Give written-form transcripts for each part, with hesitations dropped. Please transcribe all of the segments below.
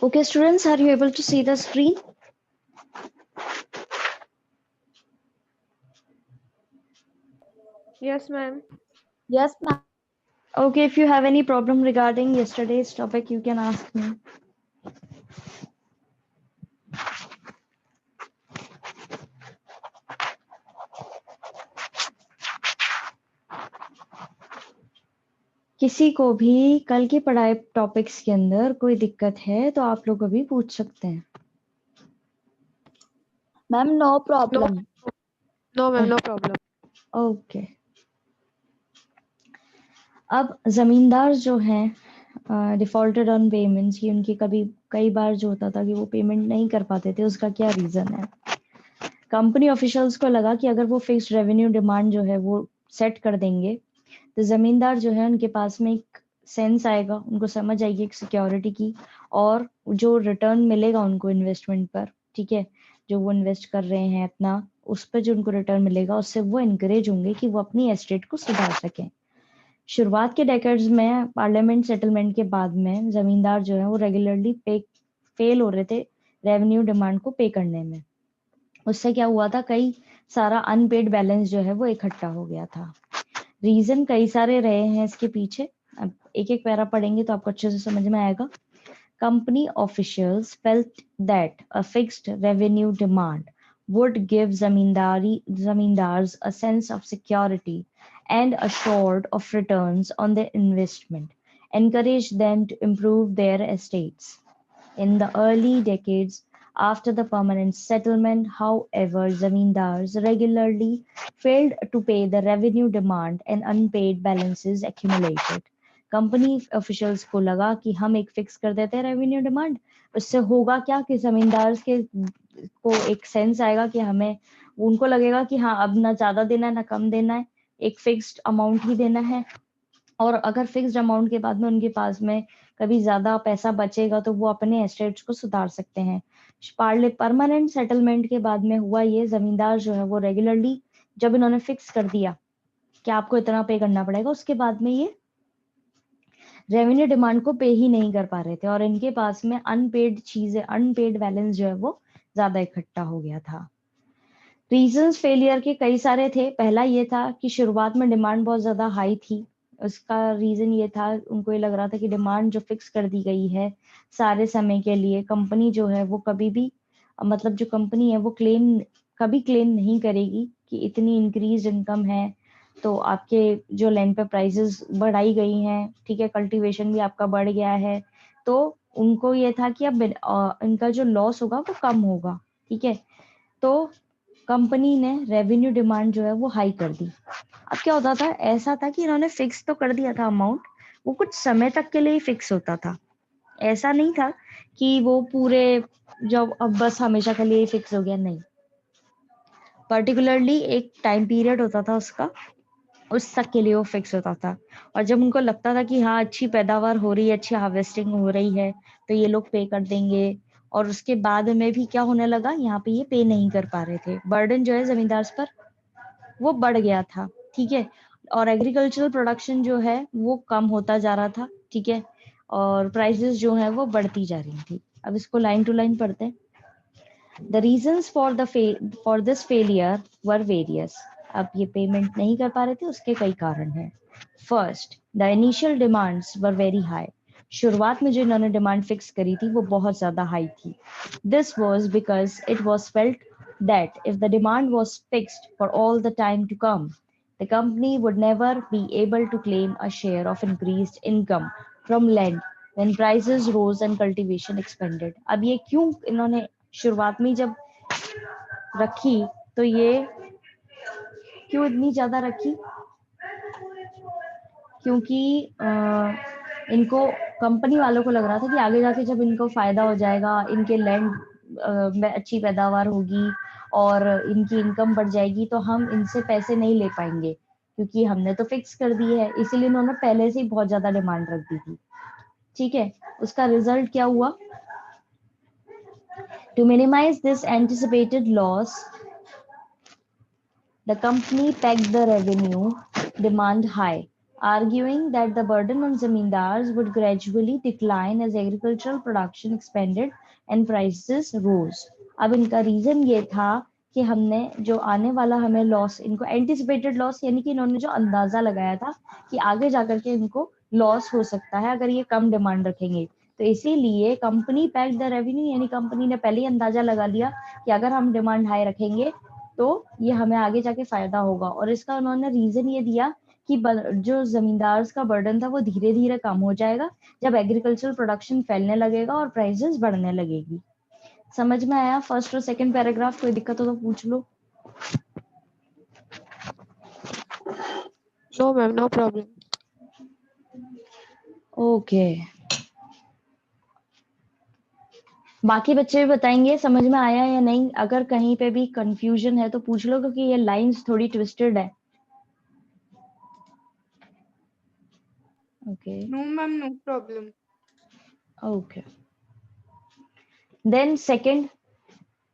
Okay, students, are you able to see the screen? Yes, ma'am. Yes, ma'am. Okay, if you have any problem regarding yesterday's topic, you can ask me. किसी को भी कल की पढ़ाई topics के अंदर कोई दिक्कत है तो आप लोग अभी पूछ सकते हैं। Ma'am, no No, problem. no, ma'am, no problem. Okay, अब जमींदार जो हैं डिफॉल्टेड ऑन पेमेंट्स की उनकी कभी कई बार जो होता था कि वो पेमेंट नहीं कर पाते थे, उसका क्या रीजन है? कंपनी ऑफिशियल्स को लगा कि अगर वो फिक्स्ड रेवेन्यू डिमांड जो है वो सेट कर देंगे तो जमींदार जो है उनके पास में एक सेंस आएगा, उनको समझ आएगी एक सिक्योरिटी की, और जो रिटर्न मिलेगा उनको इन्वेस्टमेंट पर, ठीक है, जो वो इन्वेस्ट कर रहे हैं अपना, उस पर जो उनको रिटर्न मिलेगा उससे वो इनकरेज होंगे कि वो अपनी एस्टेट को सुधार सकें। शुरुआत के डेकेड्स में पार्लियामेंट सेटलमेंट के बाद में जमींदार जो है वो रेगुलरली पे फेल हो रहे थे रेवेन्यू डिमांड को पे करने में। उससे क्या हुआ था, कई सारा अनपेड बैलेंस जो है वो इकट्ठा हो गया था। रीजन कई सारे रहे हैं इसके पीछे, अब एक एक पैरा पढ़ेंगे तो आपको अच्छे से समझ में आएगा। Company officials felt that a fixed revenue demand would give zamindars a sense of security and assured of returns on their investment, encourage them to improve their estates. In the early decades after the permanent settlement, however, zamindars regularly failed to pay the revenue demand and unpaid balances accumulated. Company officials को लगा कि हम एक fix कर देते हैं revenue demand, उससे होगा क्या कि जमींदार के को एक सेंस आएगा कि हमें, उनको लगेगा कि हाँ अब ना ज्यादा देना है ना कम देना है, एक फिक्स्ड अमाउंट ही देना है। और अगर फिक्स्ड अमाउंट के बाद में उनके पास में कभी ज्यादा पैसा बचेगा तो वो अपने एस्टेट्स को सुधार सकते हैं। पार्ले परमानेंट सेटलमेंट के बाद में हुआ ये, जमींदार जो है वो रेगुलरली जब इन्होंने फिक्स कर दिया कि आपको इतना पे करना पड़ेगा, उसके बाद में ये रेवेन्यू डिमांड को पे ही नहीं कर पा रहे थे और इनके पास में अनपेड चीजें, अनपेड बैलेंस जो है वो ज्यादा इकट्ठा हो गया था। रीजंस फेलियर के कई सारे थे। पहला ये था कि शुरुआत में डिमांड बहुत ज्यादा हाई थी। उसका रीजन ये था, उनको ये लग रहा था कि डिमांड जो फिक्स कर दी गई है सारे समय के लिए, कंपनी जो है वो कभी भी, मतलब जो कंपनी है वो कभी क्लेम नहीं करेगी कि इतनी इंक्रीज इनकम है तो आपके जो लैंड पे प्राइसेस बढ़ाई गई हैं, ठीक है, कल्टीवेशन भी आपका बढ़ गया है, तो उनको ये था कि अब इनका जो लॉस होगा वो कम होगा, ठीक है। तो कंपनी ने रेवेन्यू डिमांड जो है वो हाई कर दी। अब क्या होता था, ऐसा था कि इन्होंने फिक्स तो कर दिया था अमाउंट, वो कुछ समय तक के लिए ही फिक्स होता था। ऐसा नहीं था कि वो पूरे जब अब बस हमेशा के लिए ही फिक्स हो गया, नहीं, पर्टिकुलरली एक टाइम पीरियड होता था उसका, उस तक के लिए वो फिक्स होता था। और जब उनको लगता था कि हाँ अच्छी पैदावार हो रही है, अच्छी हार्वेस्टिंग हो रही है, तो ये लोग पे कर देंगे। और उसके बाद में भी क्या होने लगा, यहाँ पे ये पे नहीं कर पा रहे थे, बर्डन जो है जमींदार पर वो बढ़ गया था, ठीक है। और एग्रीकल्चरल प्रोडक्शन जो है वो कम होता जा रहा था, ठीक है, और प्राइसेस जो है वो बढ़ती जा रही थी। अब इसको लाइन टू लाइन पढ़ते हैं। The reasons for this failure were various. अब ये पेमेंट नहीं कर पा रहे थे, उसके कई कारण हैं। First, the initial demands were very high. शुरुआत में जो इन्होंने डिमांड फिक्स करी थी वो बहुत ज्यादा हाई थी। This was because it was felt that if the demand was fixed for all the time to come, the company would never be able to claim a share of increased income from land when prices rose and cultivation expanded. अब ये क्यों इन्होंने शुरुआत में जब रखी, तो ये क्यों इतनी ज्यादा रखी, क्योंकि इनको, कंपनी वालों को लग रहा था कि आगे जाके जब इनको फायदा हो जाएगा, इनके लैंड में अच्छी पैदावार होगी और इनकी इनकम बढ़ जाएगी, तो हम इनसे पैसे नहीं ले पाएंगे क्योंकि हमने तो फिक्स कर दी है। इसीलिए इन्होंने पहले से ही बहुत ज्यादा डिमांड रख दी थी, ठीक है। उसका रिजल्ट क्या हुआ, to minimise this anticipated loss the company pegged the revenue demand high arguing that the burden on zamindars would gradually decline as agricultural production expanded and prices rose. अब इनका रीजन ये था कि हमने जो आने वाला हमें लॉस, इनको एंटिसिपेटेड लॉस, यानी कि इन्होंने जो अंदाजा लगाया था कि आगे जाकर के इनको लॉस हो सकता है अगर ये कम डिमांड रखेंगे, तो इसीलिए कंपनी पैक द रेवेन्यू, यानी कंपनी ने पहले ही अंदाजा लगा लिया कि अगर हम डिमांड हाई रखेंगे तो ये हमें आगे जाके फायदा होगा। और इसका उन्होंने रीजन ये दिया कि जो जमींदार का बर्डन था वो धीरे धीरे कम हो जाएगा जब एग्रीकल्चरल प्रोडक्शन फैलने लगेगा और प्राइसेस बढ़ने लगेगी। समझ में आया फर्स्ट और सेकंड पैराग्राफ? कोई दिक्कत हो तो पूछ लो। No, ma'am, no problem. Okay, बाकी बच्चे भी बताएंगे समझ में आया या नहीं। अगर कहीं पे भी कंफ्यूजन है तो पूछ लो, क्योंकि ये लाइंस थोड़ी ट्विस्टेड है। Okay No, ma'am, no problem. Okay, then second,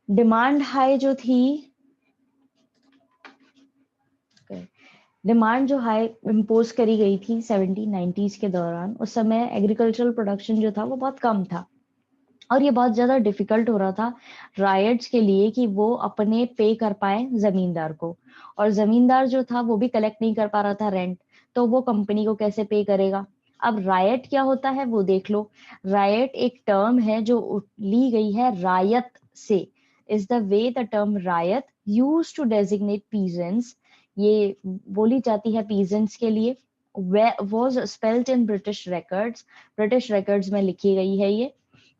demand high जो थी, डिमांड जो हाई इम्पोज करी गई थी 1790s के दौरान, उस समय एग्रीकल्चरल प्रोडक्शन जो था वो बहुत कम था और ये बहुत ज्यादा डिफिकल्ट हो रहा था रायट्स के लिए कि वो अपने पे कर पाए जमींदार को। और जमींदार जो था वो भी कलेक्ट नहीं कर पा रहा था रेंट, तो वो कंपनी को कैसे पे करेगा। अब रायट क्या होता है वो देख लो। रायट एक टर्म है जो ली गई है रायत से, is the way the term raiyat use to designate peasants, ये बोली जाती है पीजेंट्स के लिए। was spelled in British records में लिखी गई है ये।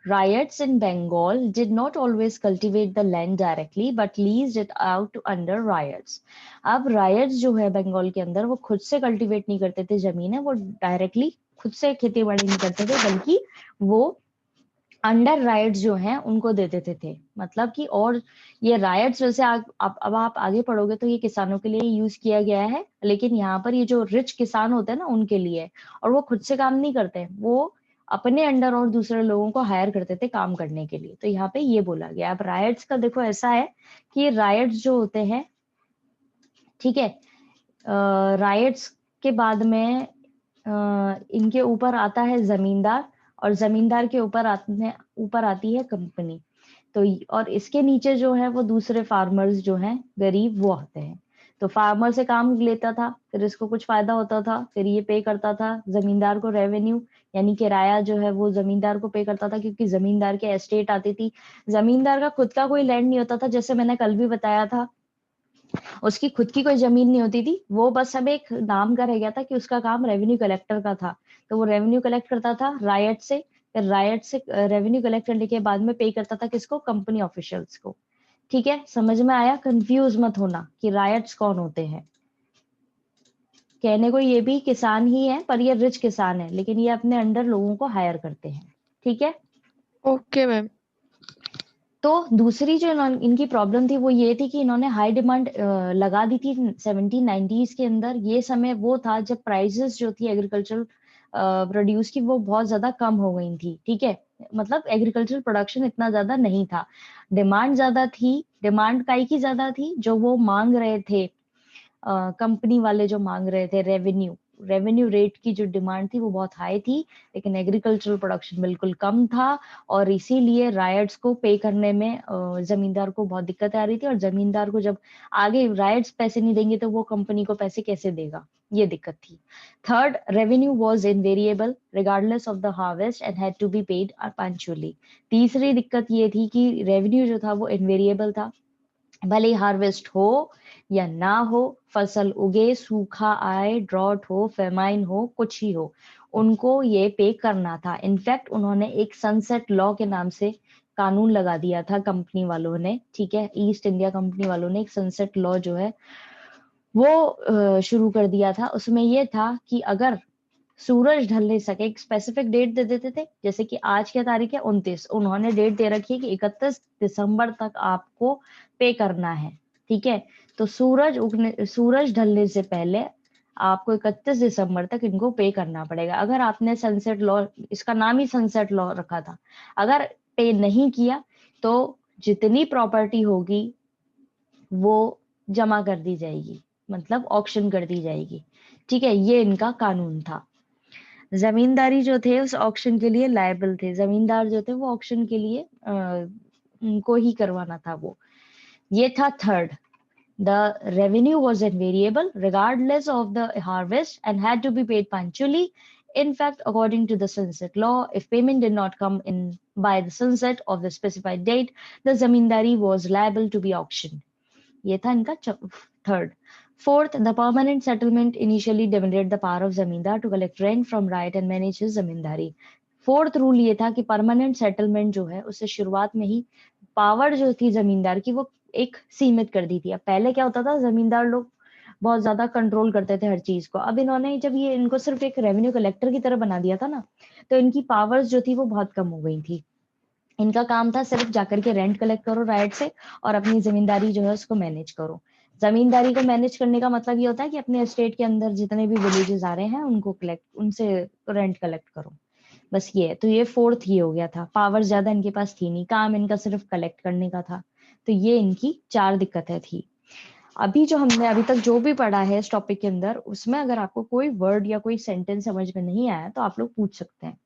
Riots in Bengal did not always cultivate the land directly, but leased it out to under riots. अब riots जो है बंगाल के अंदर वो खुद से कल्टीवेट नहीं करते थे जमीन है, वो डायरेक्टली खुद से खेती बाड़ी नहीं करते थे, बल्कि वो अंडर राइट्स जो हैं उनको दे देते थे। मतलब कि, और ये राइट्स वैसे अब आप आगे पढ़ोगे तो ये किसानों के लिए यूज किया गया है, लेकिन यहाँ पर ये जो रिच किसान होते हैं ना उनके लिए, और वो खुद से काम नहीं करते, वो अपने अंडर और दूसरे लोगों को हायर करते थे काम करने के लिए। तो यहाँ पे ये बोला गया। अब राइट्स का देखो ऐसा है कि राइट्स जो होते हैं, ठीक है, राइट्स के बाद में इनके ऊपर आता है जमींदार, और जमींदार के ऊपर आती है कंपनी। तो और इसके नीचे जो है वो दूसरे फार्मर्स जो हैं गरीब वो आते हैं। तो फार्मर से काम लेता था, फिर इसको कुछ फायदा होता था, फिर ये पे करता था जमींदार को रेवेन्यू, यानी किराया जो है वो जमींदार को पे करता था, क्योंकि जमींदार के एस्टेट आती थी। जमींदार का खुद का कोई लैंड नहीं होता था, जैसे मैंने कल भी बताया था, उसकी खुद की कोई जमीन नहीं होती थी, वो बस अब एक नाम का रह गया था कि उसका काम रेवेन्यू कलेक्टर का था। तो वो रेवेन्यू कलेक्ट करता था रायट से, फिर रायट से रेवेन्यू कलेक्ट करने के बाद में पे करता था किसको, कंपनी ऑफिशियल्स को। ठीक है, समझ में आया? कंफ्यूज मत होना कि रायट्स कौन होते हैं। कहने को ये भी किसान ही है, पर ये रिच किसान है, लेकिन ये अपने अंडर लोगों को हायर करते हैं। ठीक है, Okay, ma'am. तो दूसरी जो इनकी प्रॉब्लम थी वो ये थी कि इन्होंने हाई डिमांड लगा दी थी 1790s के अंदर। ये समय वो था जब प्राइसेस जो थी एग्रीकल्चरल प्रोड्यूस की वो बहुत ज्यादा कम हो गई थी। ठीक है, मतलब एग्रीकल्चरल प्रोडक्शन इतना ज्यादा नहीं था, डिमांड ज्यादा थी। डिमांड काई की ज्यादा थी, जो वो मांग रहे थे, कंपनी वाले जो मांग रहे थे रेवेन्यू रेट की जो डिमांड थी वो बहुत हाई थी, लेकिन एग्रीकल्चरल प्रोडक्शन बिल्कुल कम था। और इसीलिए रायट्स को पे करने में जमींदार को बहुत दिक्कत आ रही थी, और जमींदार को जब आगे रायट्स पैसे नहीं देंगे तो वो कंपनी को पैसे कैसे देगा, ये दिक्कत थी। Third, revenue was invariable regardless of the harvest and had to be paid punctually. तीसरी दिक्कत ये थी कि रेवेन्यू जो था वो इनवेरिएबल था, भले ही हार्वेस्ट हो या ना हो, फसल उगे, सूखा आए, ड्रॉट हो, फेमाइन हो, कुछ ही हो, उनको ये पे करना था। इनफैक्ट उन्होंने एक सनसेट लॉ के नाम से कानून लगा दिया था कंपनी वालों ने। ठीक है, ईस्ट इंडिया कंपनी वालों ने एक सनसेट लॉ जो है वो शुरू कर दिया था। उसमें ये था कि अगर सूरज ढल नहीं सके, एक स्पेसिफिक डेट दे देते थे, जैसे कि आज क्या तारीख है 29, उन्होंने डेट दे रखी है कि 31 दिसंबर तक आपको पे करना है। ठीक है, तो सूरज ढलने से पहले आपको 31 दिसंबर तक इनको पे करना पड़ेगा। अगर आपने सनसेट लॉ, इसका नाम ही सनसेट लॉ रखा था, अगर पे नहीं किया तो जितनी प्रॉपर्टी होगी वो जमा कर दी जाएगी, मतलब ऑक्शन कर दी जाएगी। ठीक है, ये इनका कानून था। जमींदारी जो थे उस ऑक्शन के लिए लायबल थे, जमींदार जो थे वो ऑक्शन के लिए उनको ही करवाना था वो। ये था third, the revenue was invariable regardless of the harvest and had to be paid punctually. In fact, according to the sunset law, if payment did not come in by the sunset of the specified date, the zamindari was liable to be auctioned. ये था इनका third. Fourth, the permanent settlement initially diminished the power of zamindar to collect rent from right and manage his zamindari. Fourth rule ये था कि permanent settlement जो है उससे शुरुआत में ही पावर जो थी जमींदार की वो एक सीमित कर दी थी। अब पहले क्या होता था, जमींदार लोग बहुत ज्यादा कंट्रोल करते थे हर चीज को। अब इन्होंने जब ये इनको सिर्फ एक रेवेन्यू कलेक्टर की तरह बना दिया था ना, तो इनकी पावर्स जो थी वो बहुत कम हो गई थी। इनका काम था सिर्फ जाकर के रेंट कलेक्ट करो राइट से और अपनी जमींदारी जो है उसको मैनेज करो। जमींदारी को मैनेज करने का मतलब ये होता है कि अपने एस्टेट के अंदर जितने भी विलेजेस आ रहे हैं उनको कलेक्ट, उनसे रेंट कलेक्ट करो, बस ये है। तो ये फोर्थ ये हो गया था, पावर ज्यादा इनके पास थी नहीं, काम इनका सिर्फ कलेक्ट करने का था। तो ये इनकी 4 दिक्कतें थी। अभी जो हमने अभी तक जो भी पढ़ा है इस टॉपिक के अंदर, उसमें अगर आपको कोई वर्ड या कोई सेंटेंस समझ में नहीं आया तो आप लोग पूछ सकते हैं।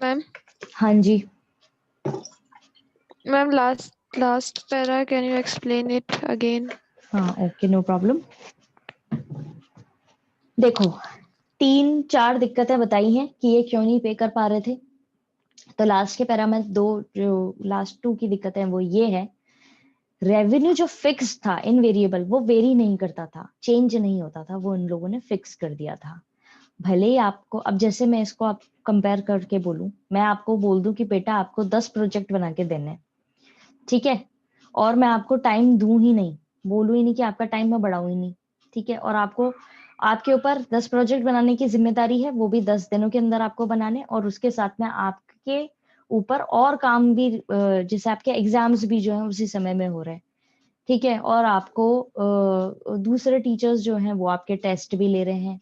मैम हाँ जी, ma'am last para, can you explain it again? हाँ ओके, नो प्रॉब्लम। देखो 3-4 दिक्कतें बताई हैं कि ये क्यों नहीं पे कर पा रहे थे। तो लास्ट के पैरा में दो जो लास्ट 2 की दिक्कतें हैं वो ये है, रेवेन्यू जो फिक्स था इनवेरिएबल वो वेरी नहीं करता था, चेंज नहीं होता था, वो इन लोगों ने फिक्स कर दिया था। भले ही आपको, अब जैसे मैं इसको आप कंपेयर करके बोलूं, मैं आपको बोल दूं कि बेटा आपको 10 प्रोजेक्ट बना के देने, ठीक है, और मैं आपको टाइम दूं ही नहीं, बोलूं ही नहीं कि आपका टाइम मैं बढ़ाऊं ही नहीं, ठीक है, और आपको आपके ऊपर 10 प्रोजेक्ट बनाने की जिम्मेदारी है, वो भी 10 दिनों के अंदर आपको बनाने, और उसके साथ में आपके ऊपर और काम भी, जैसे आपके एग्जाम्स भी जो है उसी समय में हो रहे हैं, ठीक है, और आपको दूसरे टीचर्स जो हैं वो आपके टेस्ट भी ले रहे हैं,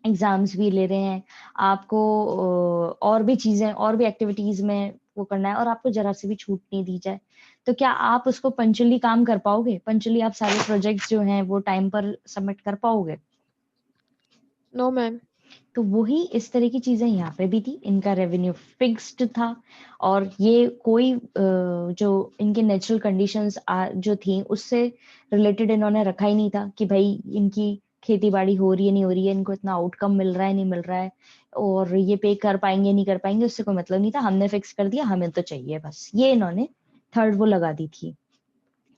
एग्जाम्स भी ले रहे हैं, आपको और भी चीजें और भी एक्टिविटीज में वो करना है, और आपको जरा सी भी छूट नहीं दी जाए, तो क्या आप उसको पंचुअली काम कर पाओगे? पंचुअली आप सारे प्रोजेक्ट्स जो हैं वो टाइम पर सबमिट कर पाओगे? No ma'am. तो वही इस तरह की चीजें यहाँ पे भी थी। इनका रेवेन्यू फिक्स्ड था, और ये कोई जो इनके नेचुरल कंडीशंस जो थी उससे रिलेटेड इन्होंने रखा ही नहीं था कि भाई इनकी खेती बाड़ी हो रही है नहीं हो रही है, इनको इतना आउटकम मिल रहा है नहीं मिल रहा है, और ये पे कर पाएंगे नहीं कर पाएंगे, उससे कोई मतलब नहीं था। हमने फिक्स कर दिया, हमें तो चाहिए बस, ये इन्होंने थर्ड वो लगा दी थी।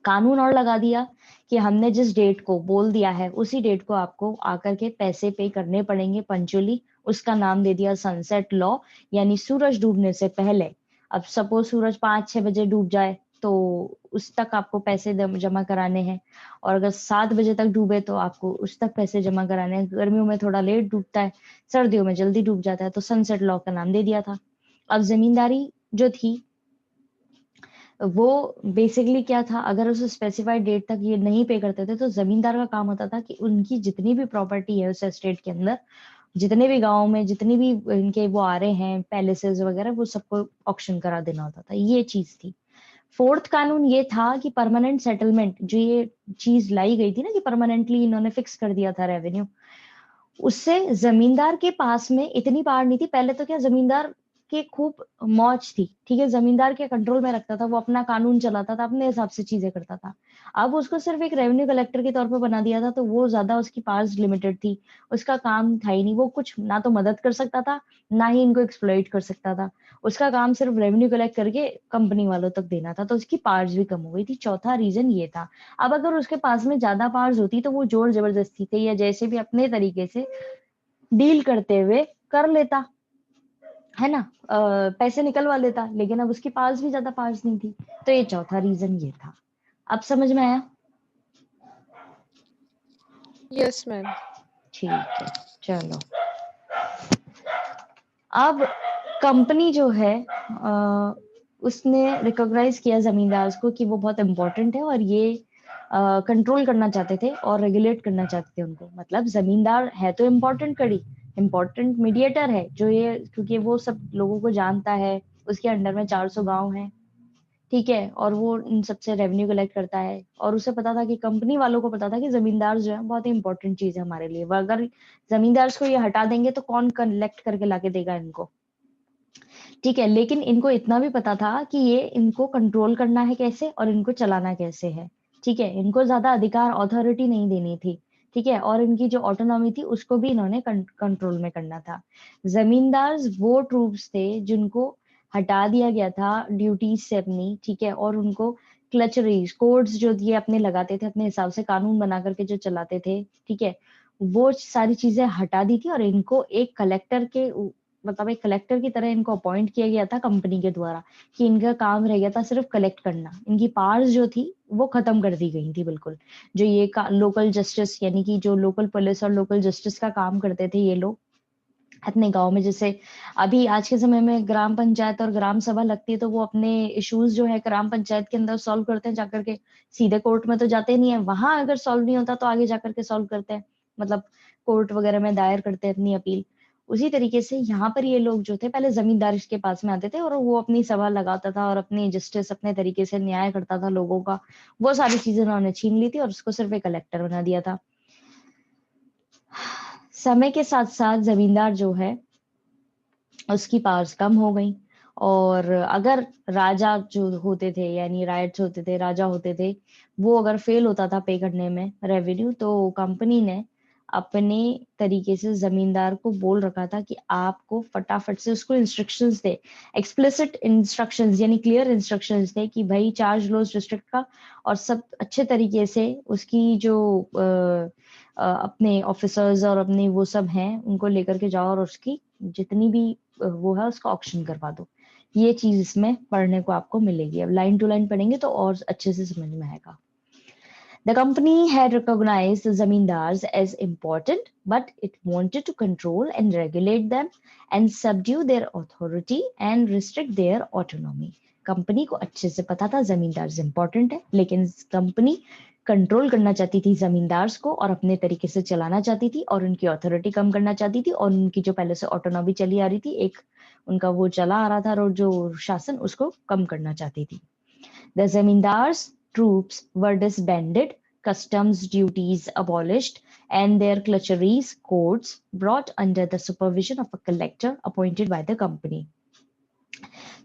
कानून और लगा दिया कि हमने जिस डेट को बोल दिया है उसी डेट को आपको आकर के पैसे पे करने पड़ेंगे पंचुअली। उसका नाम दे दिया सनसेट लॉ, यानी सूरज डूबने से पहले। अब सपोज सूरज 5-6 बजे डूब जाए तो उस तक आपको पैसे जमा कराने हैं, और अगर 7 बजे तक डूबे तो आपको उस तक पैसे जमा कराने हैं। गर्मियों में थोड़ा लेट डूबता है, सर्दियों में जल्दी डूब जाता है, तो सनसेट लॉ का नाम दे दिया था। अब जमींदारी जो थी वो बेसिकली क्या था, अगर उस स्पेसिफाइड डेट तक ये नहीं पे करते थे तो जमींदार का काम होता था कि उनकी जितनी भी प्रॉपर्टी है उस एस्टेट के अंदर, जितने भी गांव में जितनी भी इनके वो आ रहे हैं पैलेसेस वगैरह, वो सबको ऑक्शन करा देना होता था, ये चीज थी। फोर्थ कानून ये था कि परमानेंट सेटलमेंट, जो ये चीज लाई गई थी ना कि परमानेंटली इन्होंने फिक्स कर दिया था रेवेन्यू, उससे जमींदार के पास में इतनी पावर नहीं थी। पहले तो क्या, जमींदार की खूब मौज थी, ठीक है, जमींदार के कंट्रोल में रखता था, वो अपना कानून चलाता था, अपने हिसाब से चीजें करता था। अब उसको सिर्फ एक रेवेन्यू कलेक्टर के तौर पर बना दिया था, तो वो ज्यादा उसकी पावर्स लिमिटेड थी, उसका काम था ही नहीं, वो कुछ ना तो मदद कर सकता था ना ही इनको एक्सप्लॉइट कर सकता था। उसका काम सिर्फ रेवेन्यू कलेक्ट करके कंपनी वालों तक देना था, तो उसकी पावर्स भी कम हो गई थी। चौथा रीजन ये था। अब अगर उसके पास में ज्यादा पावर्स होती तो वो जोर जबरदस्ती थे या जैसे भी अपने तरीके से डील करते हुए कर लेता, है ना, पैसे निकलवा लेता, लेकिन अब उसके पास भी ज्यादा पास नहीं थी। तो ये चौथा रीजन ये था। अब समझ में आया? Yes ma'am. ठीक है, चलो। अब कंपनी जो है उसने रिकॉग्नाइज किया जमींदार को कि वो बहुत इंपॉर्टेंट है, और ये कंट्रोल करना चाहते थे और रेगुलेट करना चाहते थे उनको। मतलब जमींदार है तो इम्पोर्टेंट कड़ी, इम्पोर्टेंट मीडिएटर है जो ये, क्योंकि वो सब लोगों को जानता है, उसके अंडर में 400 गांव हैं, ठीक है, और वो इन सबसे रेवेन्यू कलेक्ट करता है, और उसे पता था कि कंपनी वालों को पता था कि जमींदार जो है बहुत ही इंपॉर्टेंट चीज है हमारे लिए, अगर जमींदार को ये हटा देंगे तो कौन कलेक्ट करके लाके देगा इनको, ठीक है। लेकिन इनको इतना भी पता था कि ये इनको कंट्रोल करना है कैसे और इनको चलाना कैसे है, ठीक है। इनको ज्यादा अधिकार अथॉरिटी नहीं देनी थी, ठीक है, और इनकी जो ऑटोनॉमी थी उसको भी इन्होंने कंट्रोल में करना था। जमींदार वो ट्रूप्स थे जिनको हटा दिया गया था ड्यूटीज से अपनी, ठीक है, और उनको क्लचरीज कोड्स जो ये अपने लगाते थे अपने हिसाब से कानून बना करके जो चलाते थे, ठीक है, वो सारी चीजें हटा दी थी और इनको एक कलेक्टर के मतलब एक कलेक्टर की तरह इनको अपॉइंट किया गया था कंपनी के द्वारा, कि इनका काम रह गया था सिर्फ कलेक्ट करना। इनकी पावर्स जो थी वो खत्म कर दी गई थी बिल्कुल। जो ये लोकल जस्टिस यानी कि जो लोकल पुलिस और लोकल जस्टिस का काम करते थे ये लोग अपने गांव में, जैसे अभी आज के समय में ग्राम पंचायत और ग्राम सभा लगती है तो वो अपने इश्यूज जो है ग्राम पंचायत के अंदर सॉल्व करते हैं जाकर के, सीधे कोर्ट में तो जाते नहीं है, वहां अगर सॉल्व नहीं होता तो आगे जाकर के सॉल्व करते हैं, मतलब कोर्ट वगैरह में दायर करते हैं अपनी अपील। उसी तरीके से यहाँ पर ये लोग जो थे पहले जमींदार के पास में आते थे और वो अपनी सभा लगाता था और अपनी जस्टिस अपने तरीके से न्याय करता था लोगों का, वो सारी चीजें उन्होंने छीन ली थी और उसको सिर्फ एक कलेक्टर बना दिया था। समय के साथ साथ जमींदार जो है उसकी पावर्स कम हो गई, और अगर राजा जो होते थे यानी राइट्स होते थे, राजा होते थे, वो अगर फेल होता था पे करने में रेवेन्यू, तो कंपनी ने अपने तरीके से जमींदार को बोल रखा था कि आपको फटाफट से उसको इंस्ट्रक्शंस दे, एक्सप्लिसिट इंस्ट्रक्शंस यानी क्लियर इंस्ट्रक्शंस दे कि भाई चार्ज लो उस डिस्ट्रिक्ट का, और सब अच्छे तरीके से उसकी जो अपने ऑफिसर्स और अपने वो सब हैं उनको लेकर के जाओ और उसकी जितनी भी वो है उसका ऑक्शन करवा दो। ये चीज इसमें पढ़ने को आपको मिलेगी, अब लाइन टू लाइन पढ़ेंगे तो और अच्छे से समझ में आएगा। The company had recognized the zamindars as important, but it wanted to control and regulate them and subdue their authority and restrict their autonomy. Company को अच्छे से पता था जमींदार इंपॉर्टेंट है, लेकिन कंपनी कंट्रोल करना चाहती थी जमींदार्स को और अपने तरीके से चलाना चाहती थी और उनकी अथॉरिटी कम करना चाहती थी, और उनकी जो पहले से ऑटोनॉमी चली आ रही थी, एक उनका वो चला आ रहा था और जो शासन उसको कम करना चाहती थी। The zamindars troops were disbanded, customs duties abolished, and their clutcheries courts brought under the supervision of a collector appointed by the company.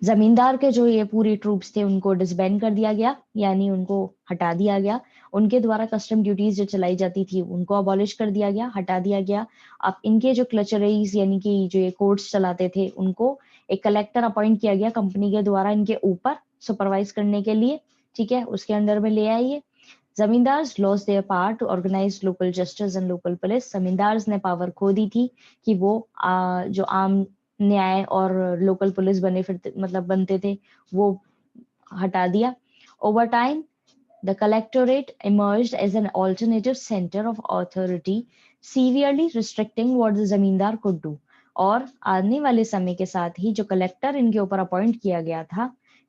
जमींदार के जो ये पूरी ट्रूप्स थे उनको डिसबैंड कर दिया गया, यानी उनको हटा दिया गया। उनके द्वारा कस्टम ड्यूटीज जो चलाई जाती थी उनको अबॉलिश कर दिया गया, हटा दिया गया। अब इनके जो क्लचरीज यानी कि जो ये कोर्ट्स चलाते थे उनको एक कलेक्टर अपॉइंट किया गया कंपनी के द्वारा इनके ऊपर सुपरवाइज करने के लिए, ठीक है, उसके अंडर में ले आइए। Zamindars lost their power to organise local justice and local police. Zamindars ने पावर खो दी थी कि वो जो आम न्याय और लोकल पुलिस बने फिरते मतलब बनते थे वो हटा दिया। Over time the collectorate emerged as an alternative center of authority, severely restricting what the जमींदार could do. और आने वाले समय के साथ ही जो कलेक्टर इनके ऊपर अपॉइंट किया गया था,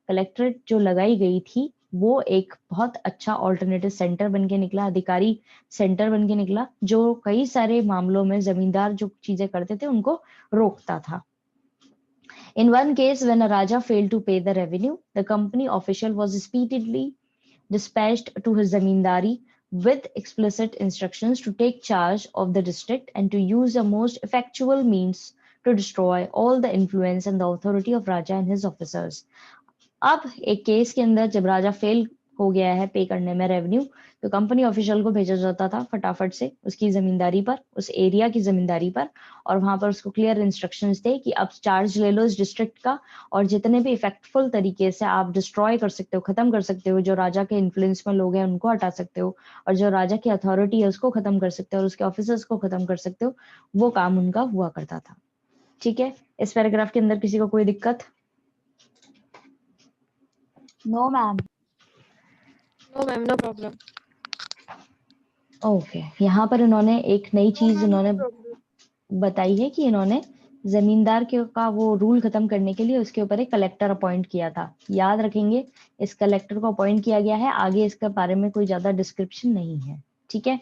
कलेक्टरेट जो लगाई गई थी, वो एक बहुत अच्छा ऑल्टरनेटिव सेंटर बन के निकला, अधिकारी सेंटर बन के निकला, जो कई सारे मामलों में जमींदार जो चीजें करते थे उनको रोकता था। In one case, when a Raja failed to pay the revenue, the company official was speedily dispatched to his zamindari with explicit instructions to take charge of the district and to use the most effectual means to destroy all the influence and the authority of Raja and his officers. अब एक case के अंदर जब राजा fail हो गया है पे करने में रेवेन्यू, तो कंपनी ऑफिशियल को भेजा जाता था फटाफट से उसकी जमींदारी पर, उस एरिया की जमींदारी पर, और वहां पर उसको क्लियर इंस्ट्रक्शंस थे कि अब चार्ज ले लो इस डिस्ट्रिक्ट का और जितने भी इफेक्टफुल तरीके से आप डिस्ट्रॉय कर सकते हो, खत्म कर सकते हो, जो राजा के इन्फ्लुएंस में लोग हैं उनको हटा सकते हो, और जो राजा की अथॉरिटी है उसको खत्म कर सकते हो और उसके ऑफिसर्स को खत्म कर सकते हो, वो काम उनका हुआ करता था। ठीक है, इस पैराग्राफ के अंदर किसी को कोई दिक्कत? No, ma'am. No, ma'am, no problem. Okay, यहाँ पर इन्होंने एक नई चीज No, इन्होंने problem. बताई है कि इन्होंने जमींदार के का वो रूल खत्म करने के लिए उसके ऊपर एक कलेक्टर अपॉइंट किया था। याद रखेंगे, इस कलेक्टर को अपॉइंट किया गया है, आगे इसके बारे में कोई ज्यादा डिस्क्रिप्शन नहीं है। ठीक है,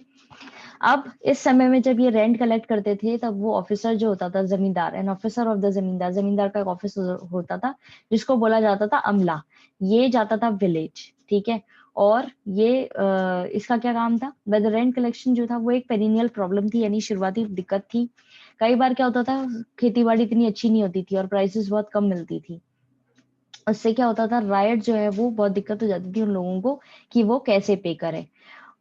अब इस समय में जब ये रेंट कलेक्ट करते थे तब वो ऑफिसर जो होता था जमींदार, एन ऑफिसर ऑफ द जमींदार, जमींदार का एक ऑफिस होता था जिसको बोला जाता था अमला, ये जाता था विलेज, ठीक है। और ये इसका क्या काम था, द रेंट कलेक्शन जो था वो एक पेरिनियल प्रॉब्लम थी, यानी शुरुआती दिक्कत थी। कई बार क्या होता था, खेती बाड़ी इतनी अच्छी नहीं होती थी और प्राइसेस बहुत कम मिलती थी, उससे क्या होता था, राइट जो है वो बहुत दिक्कत हो जाती थी उन लोगों को कि वो कैसे पे करें।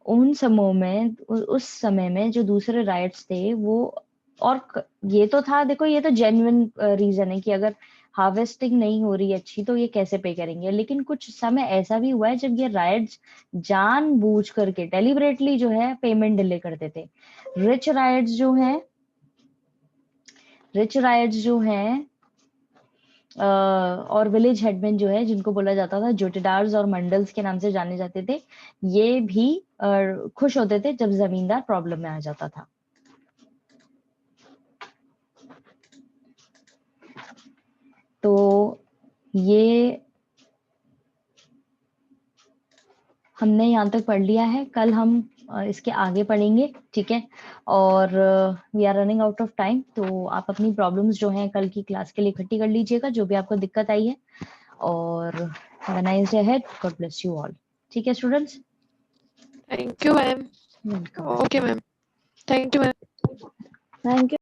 उन समयों में उस समय में जो दूसरे राइट्स थे वो, और ये तो था, देखो ये तो जेन्युइन रीजन है कि अगर हार्वेस्टिंग नहीं हो रही अच्छी तो ये कैसे पे करेंगे, लेकिन कुछ समय ऐसा भी हुआ है जब ये राइट्स जानबूझ करके डेलिबरेटली जो है पेमेंट डिले करते थे। रिच राइट्स जो हैं, रिच राइट्स जो हैं और विलेज हेडमैन जो है, जिनको बोला जाता था जोटेदार्स और मंडल्स के नाम से जाने जाते थे, ये भी खुश होते थे जब जमींदार प्रॉब्लम में आ जाता था। तो ये हमने यहाँ तक पढ़ लिया है, कल हम इसके आगे पढ़ेंगे, ठीक है। और we are running out of time, तो आप अपनी प्रॉब्लम्स जो हैं कल की क्लास के लिए इकट्ठी कर लीजिएगा, जो भी आपको दिक्कत आई है। और have a nice day ahead, God bless you all. ठीक है students, Thank you, ma'am. Welcome. Okay, ma'am. Thank you, ma'am. Thank you.